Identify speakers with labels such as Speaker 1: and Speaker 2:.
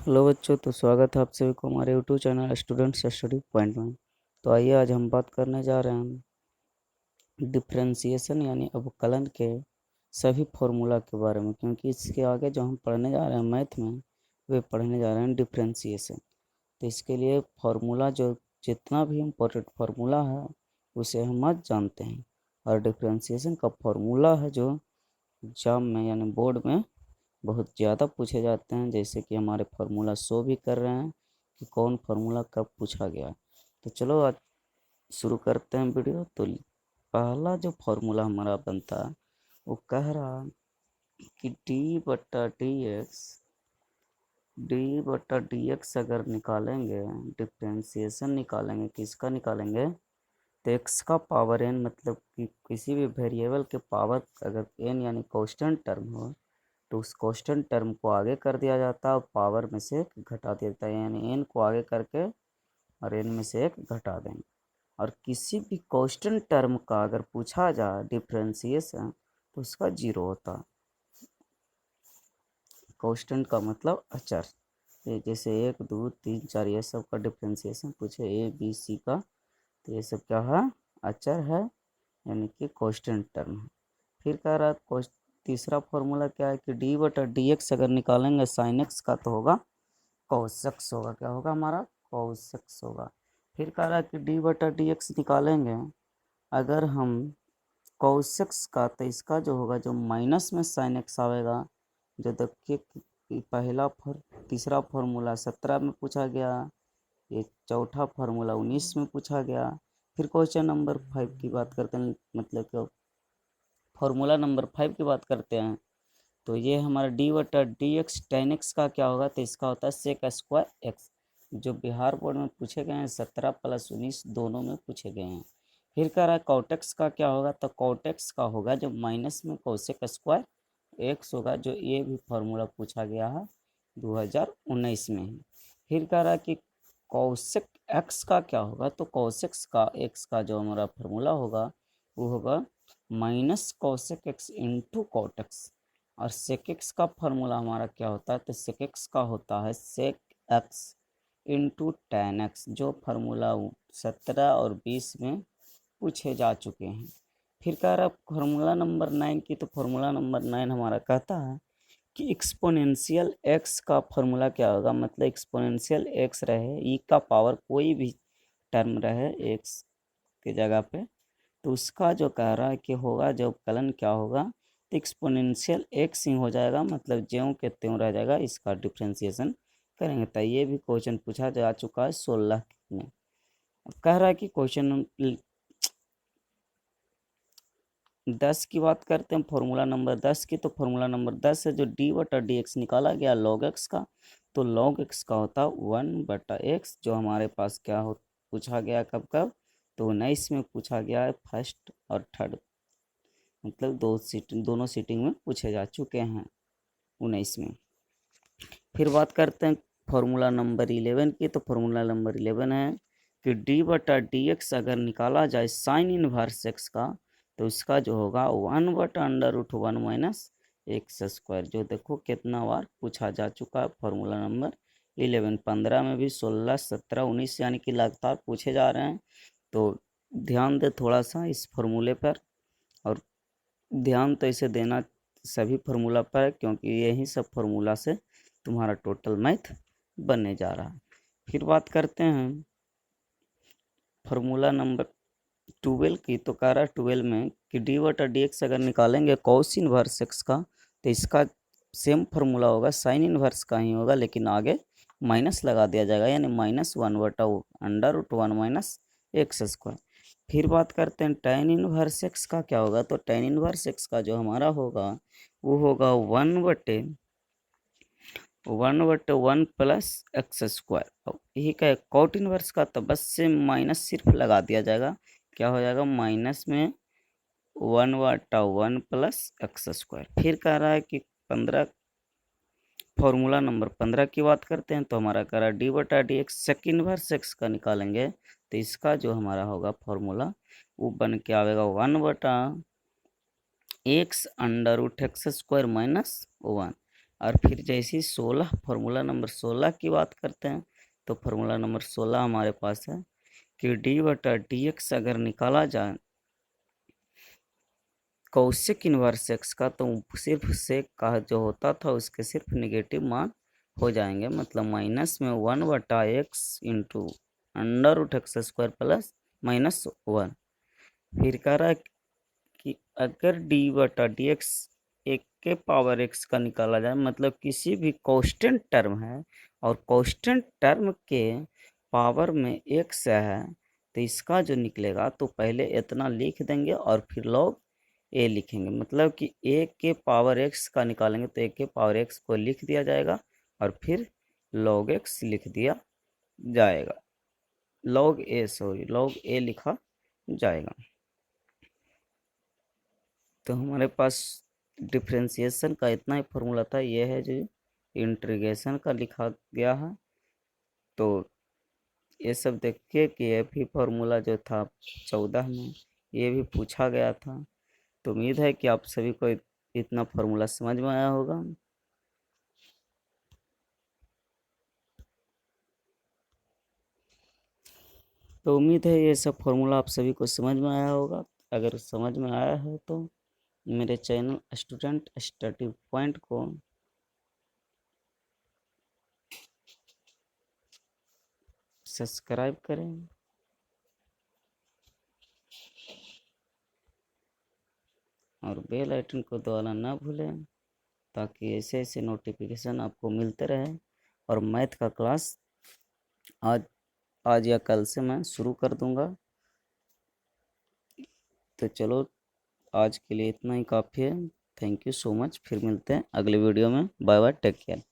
Speaker 1: Hello बच्चों, तो स्वागत है आप सभी को हमारे YouTube channel students study point में। तो आइए आज हम बात करने जा रहे हैं डिफ्रेंशिएशन यानी अवकलन के सभी फॉर्मूला के बारे में, क्योंकि इसके आगे जो हम पढ़ने जा रहे हैं मैथ में वे पढ़ने जा रहे हैं डिफ्रेंशिएशन। तो इसके लिए फार्मूला जो जितना भी इम्पोर्टेंट फार्मूला है उसे हम आज जानते हैं। और डिफ्रेंशिएशन का फार्मूला है जो एग्जाम में यानी बोर्ड में बहुत ज़्यादा पूछे जाते हैं, जैसे कि हमारे फार्मूला शो भी कर रहे हैं कि कौन फार्मूला कब पूछा गया। तो चलो आज शुरू करते हैं वीडियो। तो पहला जो फार्मूला हमारा बनता है वो कह रहा कि डी बटा डी एक्स अगर निकालेंगे, डिफ्रेंशिएशन निकालेंगे, किसका निकालेंगे तो एक्स का पावर एन, मतलब कि किसी भी वेरिएबल के पावर अगर एन यानी कांस्टेंट टर्म हो तो उस कांस्टेंट टर्म को आगे कर दिया जाता है और पावर में से एक घटा दिया जाता है, यानी एन को आगे करके और एन में से एक घटा देंगे। और किसी भी कांस्टेंट टर्म का अगर पूछा जाए डिफ्रेंशिएशन तो उसका जीरो होता है। कांस्टेंट का मतलब अचर, ये जैसे 1 2 3 4 ये सब का डिफ्रेंशिएशन पूछे ए बी सी का, तो ये सब क्या है, अचर है, यानी कि कांस्टेंट टर्म है। फिर कह रहा है तीसरा फॉर्मूला क्या है कि डी बटा डी एक्स अगर निकालेंगे साइन एक्स का तो होगा कॉस एक्स होगा, क्या होगा हमारा कॉस एक्स होगा। फिर कह रहा है कि डी बटा डी एक्स निकालेंगे अगर हम कॉस एक्स का, तो इसका जो होगा जो माइनस में साइन एक्स आवेगा, जो देखिए कि तीसरा फार्मूला 17 में पूछा गया, ये चौथा फार्मूला 19 में पूछा गया। फिर क्वेश्चन नंबर 5 की बात करते हैं, मतलब कि फार्मूला नंबर 5 की बात करते हैं। तो ये हमारा डी बटा डी एक्स टेन एक्स का क्या होगा, तो इसका होता है सेक स्क्वायर एक्स, जो बिहार बोर्ड में पूछे गए हैं 17 + 19 दोनों में पूछे गए हैं। फिर कह रहा है कॉटेक्स का क्या होगा, तो कॉटेक्स का होगा जो माइनस में कोसेक स्क्वायर एक्स होगा, जो ये भी फार्मूला पूछा गया है 2019 में ही। फिर कह रहा है कि कौशिक एक्स का क्या होगा, तो कौशिक्स का एक्स का जो हमारा फार्मूला होगा वो होगा minus Kaushik x into cortex. और सेक एक्स का फार्मूला हमारा क्या होता है, तो सेक एक्स का होता है sec x into ten x, जो फार्मूला 17 और 20 में पूछे जा चुके हैं। फिर कह रहा है फार्मूला नंबर 9 की, तो फार्मूला नंबर 9 हमारा कहता है कि एक्सपोनेंशियल एक्स का फार्मूला क्या होगा, मतलब एक्सपोनेंशियल एक्स रहे ई का पावर कोई भी टर्म रहे एक्स के जगह पे, तो उसका जो कह रहा है कि होगा जो कलन क्या होगा, तो एक्सपोनेंशियल एक्स ही हो जाएगा, मतलब ज्यों के त्यों रह जाएगा, इसका डिफ्रेंशिएशन करेंगे। तो ये भी क्वेश्चन पूछा जा चुका है 16 में। अब कह रहा है कि क्वेश्चन 10 की बात करते हैं, फॉर्मूला नंबर 10 की। तो फॉर्मूला नंबर 10 है जो डी बटा डी एक्स निकाला गया लॉग एक्स का, तो लॉग एक्स का होता 1/x, जो हमारे पास क्या हो पूछा गया कब कब, तो 19 में पूछा गया है, फर्स्ट और थर्ड, मतलब दोनों सीटिंग में पूछे जा चुके हैं 19 में। फिर बात करते हैं फॉर्मूला नंबर 11 की। तो फॉर्मूला नंबर 11 है कि डी बटा डी एक्स अगर निकाला जाए साइन इनवर्स एक्स का, तो इसका जो होगा 1/√1 माइनस एक्स स्क्वायर, जो देखो कितना बार पूछा जा चुका है फॉर्मूला नंबर 11। 15 में भी 16 17 19 यानी कि लगातार पूछे जा रहे हैं। तो ध्यान दे थोड़ा सा इस फॉर्मूले पर, और ध्यान तो इसे देना सभी फार्मूला पर है, क्योंकि यही सब फार्मूला से तुम्हारा टोटल मैथ बनने जा रहा है। फिर बात करते हैं फार्मूला नंबर 12 की। तो कह रहा है 12 में कि डी बटा डी एक्स अगर निकालेंगे कॉस इनवर्स एक्स का, तो इसका सेम फार्मूला होगा, साइन इनवर्स का ही होगा, लेकिन आगे माइनस लगा दिया जाएगा, यानी -1/√1 माइनस एक्स स्क्वायर। फिर बात करते हैं टेन इनवर्स एक्स का क्या होगा, तो टेन इनवर्स एक्स का जो हमारा होगा वो होगा 1/1 प्लस एक्स स्क्वायर। यही का कॉट इनवर्स का, तो बस से माइनस सिर्फ लगा दिया जाएगा, क्या हो जाएगा माइनस में 1/1 प्लस एक्स स्क्वायर। फिर कह रहा है कि 15 फॉर्मूला नंबर 15 की बात करते हैं। तो हमारा कह रहा है डी बटा d x sec inverse x का निकालेंगे, तो इसका जो हमारा होगा फॉर्मूला वो बन के आएगा 1/x under root x square minus 1। और फिर जैसे 16 फार्मूला नंबर 16 की बात करते हैं, तो फार्मूला नंबर 16 हमारे पास है कि d/dx अगर निकाला जाए कौशिक इन्वर्स एक्स का, तो सिर्फ सेक का जो होता था उसके सिर्फ निगेटिव मान हो जाएंगे, मतलब माइनस में 1/x into under root x² plus -1। फिर कह रहा है कि अगर d/dx एक के पावर x का निकाला जाए, मतलब किसी भी कांस्टेंट टर्म है और कांस्टेंट टर्म के पावर में x है, तो इसका जो निकलेगा तो पहले इतना लिख देंगे और फिर लॉग ए लिखेंगे, मतलब कि ए के पावर x का निकालेंगे तो ए के पावर x को लिख दिया जाएगा और फिर लॉग x लिख दिया जाएगा, लॉग ए लिखा जाएगा। तो हमारे पास डिफ्रेंशिएशन का इतना ही फॉर्मूला था, ये है जो इंटीग्रेशन का लिखा गया है। तो ये सब देखिए कि ये भी फार्मूला जो था 14 में ये भी पूछा गया था। तो उम्मीद है कि आप सभी को इतना फार्मूला समझ में आया होगा। तो उम्मीद है ये सब फार्मूला आप सभी को समझ में आया होगा। अगर समझ में आया है तो मेरे चैनल स्टूडेंट स्टडी पॉइंट को सब्सक्राइब करें और बेल आइकन को दबाना ना भूलें, ताकि ऐसे ऐसे नोटिफिकेशन आपको मिलते रहे। और मैथ का क्लास आज आज या कल से मैं शुरू कर दूंगा। तो चलो आज के लिए इतना ही काफ़ी है। Thank you so much. फिर मिलते हैं अगले वीडियो में। Bye bye, take care.